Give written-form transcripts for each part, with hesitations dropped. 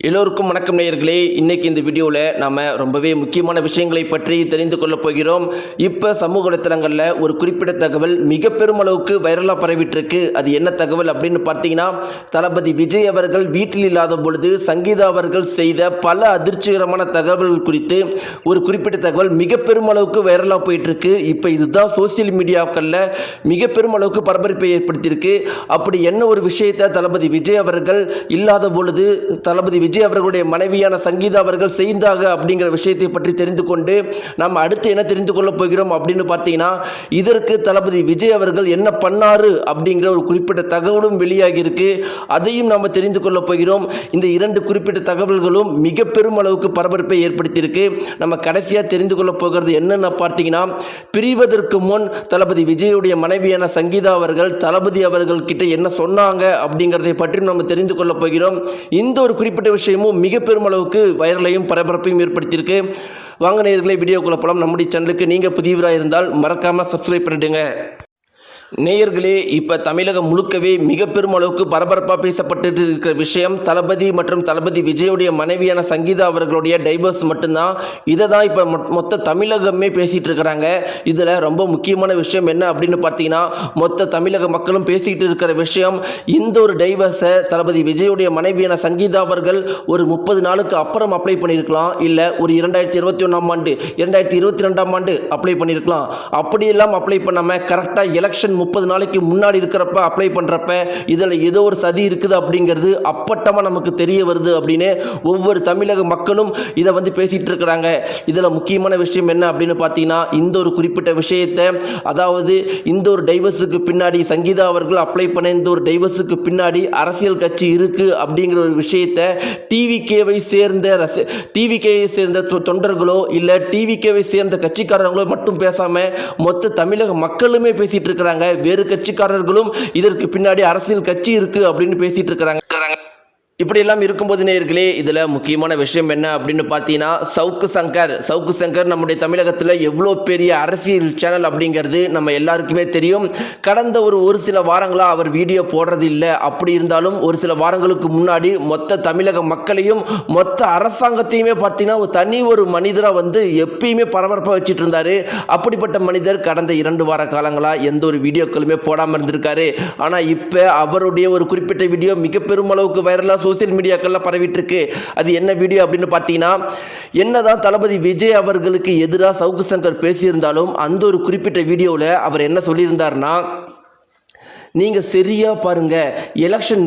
எல்லோருக்கும் வணக்கம் நேயர்களே. இன்றைக்கி இந்த வீடியோவில் நாம் ரொம்பவே முக்கியமான விஷயங்களை பற்றி தெரிந்து கொள்ளப் போகிறோம். இப்போ சமூக வலைத்தளங்களில் ஒரு குறிப்பிட்ட தகவல் மிக பெருமளவுக்கு வைரலாக பரவிட்டுருக்கு. அது என்ன தகவல் அப்படின்னு பார்த்தீங்கன்னா, தளபதி விஜய் அவர்கள் வீட்டில் இல்லாத பொழுது சங்கீதா அவர்கள் செய்த பல அதிர்ச்சிகரமான தகவல்கள் குறித்து ஒரு குறிப்பிட்ட தகவல் மிக பெருமளவுக்கு வைரலாக போயிட்டுருக்கு. இப்போ இதுதான் சோசியல் மீடியாக்களில் மிக பெருமளவுக்கு பரபரப்பை ஏற்படுத்தியிருக்கு. அப்படி என்ன ஒரு விஷயத்தை தளபதி விஜய் அவர்கள் இல்லாத பொழுது தளபதி விஜய் அவர்களுடைய மனைவியான சங்கீதா அவர்கள் செய்தாங்க அப்படிங்கிற விஷயத்தை பற்றி தெரிந்து கொண்டு நாம் அடுத்து என்ன தெரிந்து கொள்ளப் போகிறோம் அப்படின்னு பார்த்தீங்கன்னா, இதற்கு தளபதி விஜய் அவர்கள் என்ன பண்ணாரு அப்படிங்கிற ஒரு குறிப்பிட்ட தகவலும் வெளியாகி இருக்கு. அதையும் நாம் தெரிந்து கொள்ளப் போகிறோம். இந்த இரண்டு குறிப்பிட்ட தகவல்களும் மிக பெரும் அளவுக்கு பரபரப்பை ஏற்படுத்தியிருக்கு. நம்ம கடைசியாக தெரிந்து கொள்ளப் போகிறது என்னென்னு பார்த்தீங்கன்னா, பிரிவதற்கு முன் தளபதி விஜயுடைய மனைவியான சங்கீதா அவர்கள் தளபதி அவர்கள் கிட்ட என்ன சொன்னாங்க அப்படிங்கிறதை பற்றி நம்ம தெரிந்து கொள்ளப் போகிறோம். இந்த ஒரு குறிப்பிட்ட விஷயமும் மிக பெருமளவுக்கு வைரலையும் பரபரப்பையும் ஏற்படுத்தியிருக்கு. வாங்க நேயர்களே, வீடியோக்குள்ள போலாம். நம்முடைய சேனலுக்கு நீங்கள் புதியவராக இருந்தால் மறக்காமல் சப்ஸ்கிரைப் பண்ணிடுங்க. நேயர்களே, இப்போ தமிழகம் முழுக்கவே மிக பெரும் அளவுக்கு பரபரப்பாக பேசப்பட்டு இருக்கிற விஷயம் தளபதி மற்றும் தளபதி விஜயுடைய மனைவியான சங்கீதா அவர்களுடைய டைவர்ஸ் மட்டும்தான். இதை தான் இப்போ மொத்த தமிழகமே பேசிகிட்டு இருக்கிறாங்க. இதில் ரொம்ப முக்கியமான விஷயம் என்ன அப்படின்னு பார்த்தீங்கன்னா, மொத்த தமிழக மக்களும் பேசிக்கிட்டு இருக்கிற விஷயம், இந்த ஒரு டைவர்ஸை தளபதி விஜயுடைய மனைவியான சங்கீதா அவர்கள் ஒரு 30 நாளுக்கு அப்புறம் அப்ளை பண்ணியிருக்கலாம், இல்லை ஒரு 2021ஆம் ஆண்டு 2022ஆம் ஆண்டு அப்ளை பண்ணியிருக்கலாம். அப்படியெல்லாம் அப்ளை பண்ணாமல் கரெக்டாக எலெக்ஷன் 30 நாளைக்கு முன்னாடி இருக்கிறப்ப அப்ளை பண்ணுறப்ப இதில் ஏதோ ஒரு சதி இருக்குது அப்படிங்கிறது அப்பட்டமாக நமக்கு தெரிய வருது அப்படின்னு ஒவ்வொரு தமிழக மக்களும் இதை பேசிகிட்டு இருக்கிறாங்க. இதில் முக்கியமான விஷயம் என்ன அப்படின்னு பார்த்தீங்கன்னா, இந்த ஒரு குறிப்பிட்ட விஷயத்தை, அதாவது இந்த ஒரு டைவர்ஸுக்கு பின்னாடி சங்கீதா அவர்கள் அப்ளை பண்ண இந்த ஒரு டைவர்ஸுக்கு பின்னாடி அரசியல் கட்சி இருக்குது அப்படிங்கிற ஒரு விஷயத்தை டிவிகேவை சேர்ந்த தொண்டர்களோ இல்லை டிவிகேவை சேர்ந்த கட்சிக்காரங்களோ மட்டும் பேசாமல் மொத்த தமிழக மக்களுமே பேசிகிட்டு இருக்கிறாங்க. வேறு கட்சிக்காரர்களும் இதற்கு பின்னாடி அரசியல் கட்சி இருக்கு அப்படின்னு பேசிட்டு இருக்கிறாங்க. இப்படியெல்லாம் இருக்கும்போது நேயர்களே, இதில் முக்கியமான விஷயம் என்ன அப்படின்னு பார்த்தீங்கன்னா, சவுக்கு சங்கர் நம்முடைய தமிழகத்தில் எவ்வளோ பெரிய அரசியல் சேனல் அப்படிங்கிறது நம்ம எல்லாருக்குமே தெரியும். கடந்த ஒரு சில வாரங்களாக அவர் வீடியோ போடுறது இல்லை. அப்படி இருந்தாலும் ஒரு சில வாரங்களுக்கு முன்னாடி மொத்த தமிழக மக்களையும் மொத்த அரசாங்கத்தையுமே பார்த்தீங்கன்னா ஒரு மனிதராக எப்பயுமே பரபரப்பாக வச்சுட்டு இருந்தார். அப்படிப்பட்ட மனிதர் கடந்த 2 வார காலங்களாக எந்த ஒரு வீடியோக்களுமே போடாமல் இருந்திருக்காரு. ஆனால் இப்போ அவருடைய ஒரு குறிப்பிட்ட வீடியோ மிக பெருமளவுக்கு வைரலாக சோசியல் மீடியாக்கள்ல பரவிட்டு இருக்கு. அது என்ன வீடியோ அப்படின்னு பார்த்தீங்கன்னா, என்னதான் தளபதி விஜய் அவர்களுக்கு எதிராக சவுக்கு சங்கர் பேசியிருந்தாலும் அந்த ஒரு குறிப்பிட்ட வீடியோவில் அவர் என்ன சொல்லியிருந்தார்னா, நீங்கள் சரியாக பாருங்கள், எலெக்ஷன்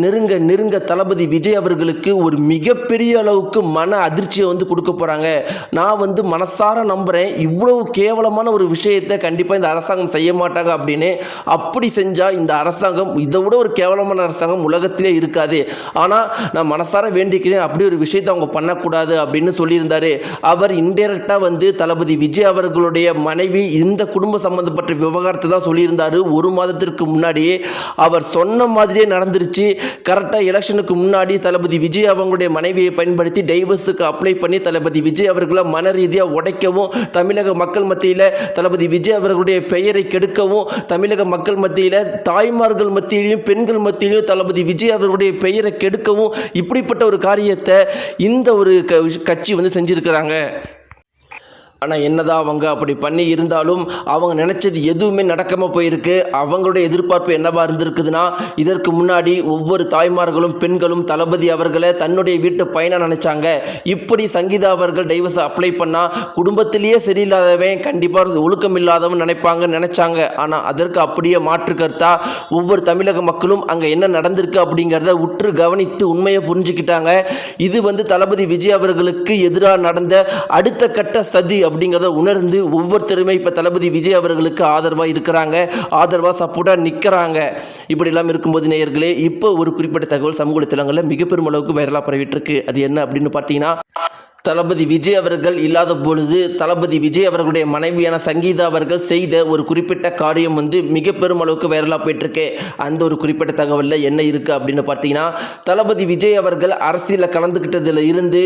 நெருங்க தளபதி விஜய் அவர்களுக்கு ஒரு மிகப்பெரிய அளவுக்கு மன அதிர்ச்சியை கொடுக்க போகிறாங்க. நான் மனசார நம்புகிறேன், இவ்வளவு கேவலமான ஒரு விஷயத்தை கண்டிப்பாக இந்த அரசாங்கம் செய்ய மாட்டாங்க அப்படின்னு. அப்படி செஞ்சால் இந்த அரசாங்கம் இதை விட ஒரு கேவலமான அரசாங்கம் உலகத்திலே இருக்காது. ஆனால் நான் மனசார வேண்டிக்கிறேன், அப்படி ஒரு விஷயத்தை அவங்க பண்ணக்கூடாது அப்படின்னு சொல்லியிருந்தார். அவர் இன்டெரக்டாக தளபதி விஜய் அவர்களுடைய மனைவி இந்த குடும்ப சம்பந்தப்பட்ட விவகாரத்தை தான் சொல்லியிருந்தார். 1 மாதத்திற்கு முன்னாடியே அவர் சொன்ன மாதிரியே நடந்துருச்சு. கரெக்டாக எலெக்ஷனுக்கு முன்னாடி தளபதி விஜய் அவங்களுடைய மனைவியை பயன்படுத்தி டைவர்ஸுக்கு அப்ளை பண்ணி தளபதி விஜய் அவர்களை மன ரீதியாக உடைக்கவும், தமிழக மக்கள் மத்தியில் தளபதி விஜய் அவர்களுடைய பெயரை கெடுக்கவும், தமிழக மக்கள் மத்தியில் தாய்மார்கள் மத்தியிலையும் பெண்கள் மத்தியிலையும் தளபதி விஜய் அவர்களுடைய பெயரை கெடுக்கவும், இப்படிப்பட்ட ஒரு காரியத்தை இந்த ஒரு கட்சி செஞ்சிருக்கிறாங்க. ஆனால் என்னதான் அவங்க அப்படி பண்ணி இருந்தாலும் அவங்க நினச்சது எதுவுமே நடக்காமல் போயிருக்கு. அவங்களுடைய எதிர்பார்ப்பு என்னவா இருந்திருக்குதுன்னா, இதற்கு முன்னாடி ஒவ்வொரு தாய்மார்களும் பெண்களும் தளபதி அவர்களை தன்னுடைய வீட்டு பையனாக நினச்சாங்க. இப்படி சங்கீதா அவர்கள் டைவர்ஸ் அப்ளை பண்ணால் குடும்பத்திலேயே சரியில்லாதவன், கண்டிப்பாக ஒழுக்கம் இல்லாதவன் நினைச்சாங்க. ஆனால் அதற்கு அப்படியே மாற்று கருத்தா ஒவ்வொரு தமிழக மக்களும் அங்கே என்ன நடந்திருக்கு அப்படிங்கிறத உற்று கவனித்து உண்மையை புரிஞ்சுக்கிட்டாங்க. இது தளபதி விஜய் அவர்களுக்கு எதிராக நடந்த அடுத்த கட்ட சதி அப்படிங்கிறத உணர்ந்து ஒவ்வொருத்தருமே இப்போ தளபதி விஜய் அவர்களுக்கு ஆதரவாக இருக்கிறாங்க, ஆதரவாக சப்போர்ட்டாக நிற்கிறாங்க. இப்படி எல்லாம் இருக்கும்போது நேயர்களே, இப்போ ஒரு குறிப்பிட்ட தகவல் சமூக வலைத்தளங்களில் மிக பெரும் அளவுக்கு வைரலாக பரவிட்டு இருக்கு. அது என்ன அப்படின்னு பார்த்தீங்கன்னா, தளபதி விஜய் அவர்கள் இல்லாத பொழுது தளபதி விஜய் அவர்களுடைய மனைவியான சங்கீதா அவர்கள் செய்த ஒரு குறிப்பிட்ட காரியம் மிக பெரும் அளவுக்கு வைரலாக போயிட்டுருக்கு. அந்த ஒரு குறிப்பிட்ட தகவலில் என்ன இருக்குது அப்படின்னு பார்த்தீங்கன்னா, தளபதி விஜய் அவர்கள் அரசியலில் கலந்துக்கிட்டதில் இருந்து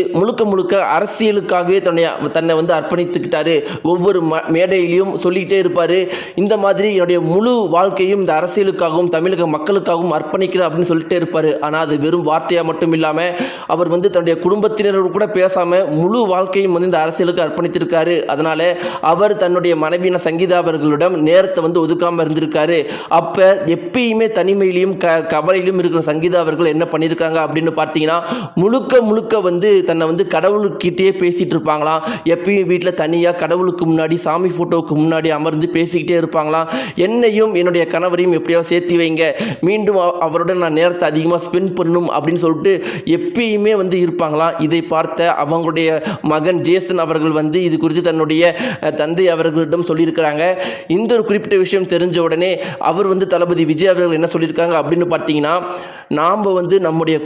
முழுக்க அரசியலுக்காகவே தன்னை அர்ப்பணித்துக்கிட்டாரு. ஒவ்வொரு மேடையிலையும் சொல்லிக்கிட்டே இருப்பார், இந்த மாதிரி என்னுடைய முழு வாழ்க்கையும் இந்த அரசியலுக்காகவும் தமிழக மக்களுக்காகவும் அர்ப்பணிக்கிறேன் அப்படின்னு சொல்லிட்டே இருப்பார். ஆனால் அது வெறும் வார்த்தையாக மட்டும் இல்லாமல் அவர் தன்னுடைய குடும்பத்தினரோடு கூட பேசாமல் முழு வாழ்க்கையும் இந்த அரசியலுக்கு அர்ப்பணித்திருக்காரு. அதனால அவர் தன்னுடைய மனைவியான சங்கீதா அவர்களிடம் நேரத்தை ஒதுக்காமல் இருந்திருக்காரு. அப்ப எப்பயுமே தனிமையிலையும் கவலையிலும் இருக்கிற சங்கீதா அவர்கள் என்ன பண்ணியிருக்காங்க அப்படின்னு பார்த்தீங்கன்னா, முழுக்க தன்னை கடவுளுக்கிட்டே பேசிட்டு இருப்பாங்களாம். எப்பயும் வீட்டில் தனியாக கடவுளுக்கு முன்னாடி சாமி போட்டோவுக்கு முன்னாடி அமர்ந்து பேசிக்கிட்டே இருப்பாங்களாம். என்னையும் என்னுடைய கணவரையும் எப்படியாவது சேர்த்து வைங்க, மீண்டும் அவருடன் நான் நேரத்தை அதிகமாக ஸ்பெண்ட் பண்ணணும் அப்படின்னு சொல்லிட்டு எப்பயுமே இருப்பாங்களாம். இதை பார்த்த அவங்களுடைய மகன் ஜேசன் அவர்கள் இது குறித்து தன்னுடைய தந்தை அவர்களிடம் சொல்லியிருக்கிறாங்க. இந்த ஒரு குறிப்பிட்ட விஷயம் தெரிஞ்ச உடனே அவர் தளபதி விஜய் அவர்கள் என்ன சொல்லியிருக்காங்க அப்படின்னு பார்த்தீங்கன்னா, நாம் நம்முடைய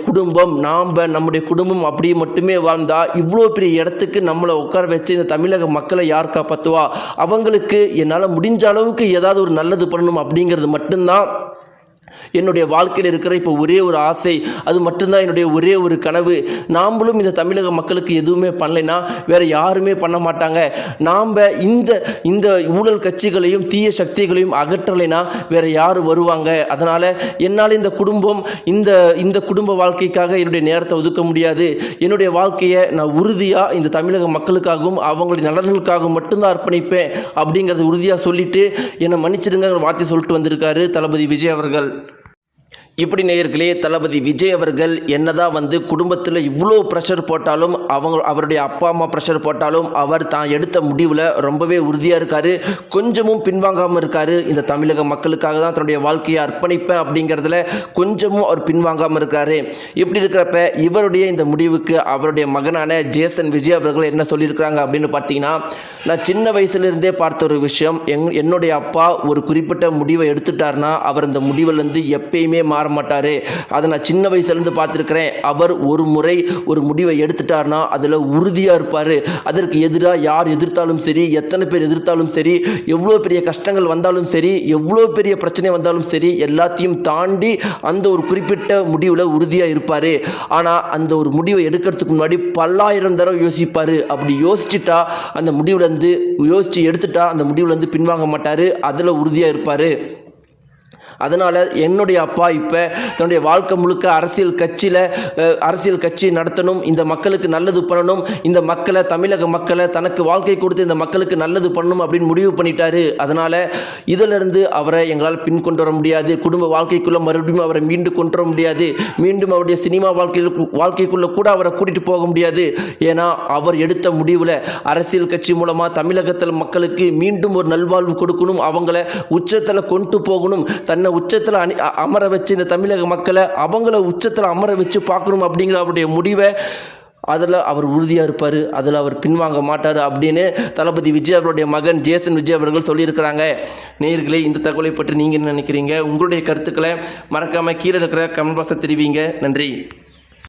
குடும்பம் அப்படி மட்டுமே வாழ்ந்தால் இவ்வளோ பெரிய இடத்துக்கு நம்மளை உட்கார வச்சு இந்த தமிழக மக்களை யார் காப்பாற்றுவா? அவங்களுக்கு என்னால் முடிஞ்ச அளவுக்கு ஏதாவது ஒரு நல்லது பண்ணணும் அப்படிங்கிறது மட்டும்தான் என்னுடைய வாழ்க்கையில் இருக்கிற இப்போ ஒரே ஒரு ஆசை, அது மட்டும்தான் என்னுடைய ஒரே ஒரு கனவு. நாம்ளும் இந்த தமிழக மக்களுக்கு எதுவுமே பண்ணலைன்னா வேறு யாருமே பண்ண மாட்டாங்க. நாம் இந்த ஊழல் கட்சிகளையும் தீய சக்திகளையும் அகற்றலைன்னா வேறு யார் வருவாங்க? அதனால் என்னால் இந்த குடும்ப வாழ்க்கைக்காக என்னுடைய நேரத்தை ஒதுக்க முடியாது. என்னுடைய வாழ்க்கையை நான் உறுதியாக இந்த தமிழக மக்களுக்காகவும் அவங்களுடைய நலன்களுக்காகவும் மட்டும்தான் அர்ப்பணிப்பேன் அப்படிங்கிறத உறுதியாக சொல்லிவிட்டு என்னை மன்னிச்சிடுங்கிற வார்த்தை சொல்லிட்டு வந்திருக்காரு தளபதி விஜய் அவர்கள். இப்படி நேயர்களே, தளபதி விஜய் அவர்கள் என்னதான் குடும்பத்தில் இவ்வளோ ப்ரெஷர் போட்டாலும் அவருடைய அப்பா அம்மா ப்ரெஷர் போட்டாலும் அவர் தான் எடுத்த முடிவில் ரொம்பவே உறுதியாக இருக்கார். கொஞ்சமும் பின்வாங்காமல் இருக்கார். இந்த தமிழக மக்களுக்காக தான் தன்னுடைய வாழ்க்கையை அர்ப்பணிப்பேன் அப்படிங்கிறதுல கொஞ்சமும் அவர் பின்வாங்காமல் இருக்கார். இப்படி இருக்கிறப்ப இவருடைய இந்த முடிவுக்கு அவருடைய மகனான ஜேசன் விஜய் அவர்கள் என்ன சொல்லியிருக்கிறாங்க அப்படின்னு பார்த்தீங்கன்னா, நான் சின்ன வயசுலேருந்தே பார்த்த ஒரு விஷயம், என்னுடைய அப்பா ஒரு குறிப்பிட்ட முடிவை எடுத்துட்டார்னா அவர் அந்த முடிவிலேருந்து எப்பயுமே மாற மாட்டார். அதை நான் சின்ன வயசுலேருந்து பார்த்துருக்கிறேன். அவர் ஒரு முறை ஒரு முடிவை எடுத்துட்டார்னா அதில் உறுதியாக இருப்பார். அதற்கு எதிராக யார் எதிர்த்தாலும் சரி, எத்தனை பேர் எதிர்த்தாலும் சரி, எவ்வளோ பெரிய கஷ்டங்கள் வந்தாலும் சரி, எவ்வளோ பெரிய பிரச்சனை வந்தாலும் சரி, எல்லாத்தையும் தாண்டி அந்த ஒரு குறிப்பிட்ட முடிவில் உறுதியாக இருப்பார். ஆனால் அந்த ஒரு முடிவை எடுக்கிறதுக்கு முன்னாடி பல்லாயிரம் தடவை யோசிப்பார். அப்படி யோசிச்சுட்டா அந்த முடிவுலேருந்து எடுத்துட்டா அந்த முடிவுலேருந்து பின்வாங்க மாட்டார். அதில் உறுதியாக இருப்பார். அதனால் என்னுடைய அப்பா இப்போ தன்னுடைய வாழ்க்கை முழுக்க அரசியல் கட்சி நடத்தணும், இந்த மக்களுக்கு நல்லது பண்ணணும், இந்த மக்களை தமிழக மக்களை தனக்கு வாழ்க்கை கொடுத்து இந்த மக்களுக்கு நல்லது பண்ணணும் அப்படின்னு முடிவு பண்ணிட்டாரு. அதனால் இதிலிருந்து அவரை எங்களால் பின் கொண்டு வர முடியாது. குடும்ப வாழ்க்கைக்குள்ளே மறுபடியும் அவரை மீண்டும் கொண்டு வர முடியாது. மீண்டும் அவருடைய சினிமா வாழ்க்கைக்குள்ளே கூட அவரை கூட்டிகிட்டு போக முடியாது. ஏன்னா அவர் எடுத்த முடிவில் அரசியல் கட்சி மூலமாக தமிழகத்தில் மக்களுக்கு மீண்டும் ஒரு நல்வாழ்வு கொடுக்கணும், அவங்கள உச்சத்தில் கொண்டு போகணும், தன்னை உச்சத்தில் அமர வச்சு இந்த தமிழக மக்களை அவங்கள உச்சத்தில் அமர வச்சு பார்க்கணும் அப்படிங்கிற அவருடைய முடிவை அதில் அவர் உறுதியாக இருப்பார். அதில் அவர் பின்வாங்க மாட்டார் அப்படின்னு தளபதி விஜய் அவருடைய மகன் ஜேசன் விஜய் அவர்கள் சொல்லியிருக்கிறாங்க. நேயர்களே, இந்த தகவலை பற்றி நீங்கள் என்ன நினைக்கிறீங்க? உங்களுடைய கருத்துக்களை மறக்காமல் கீழே இருக்கிற கமெண்ட் பாக்ஸில் தெரிவிங்க. நன்றி.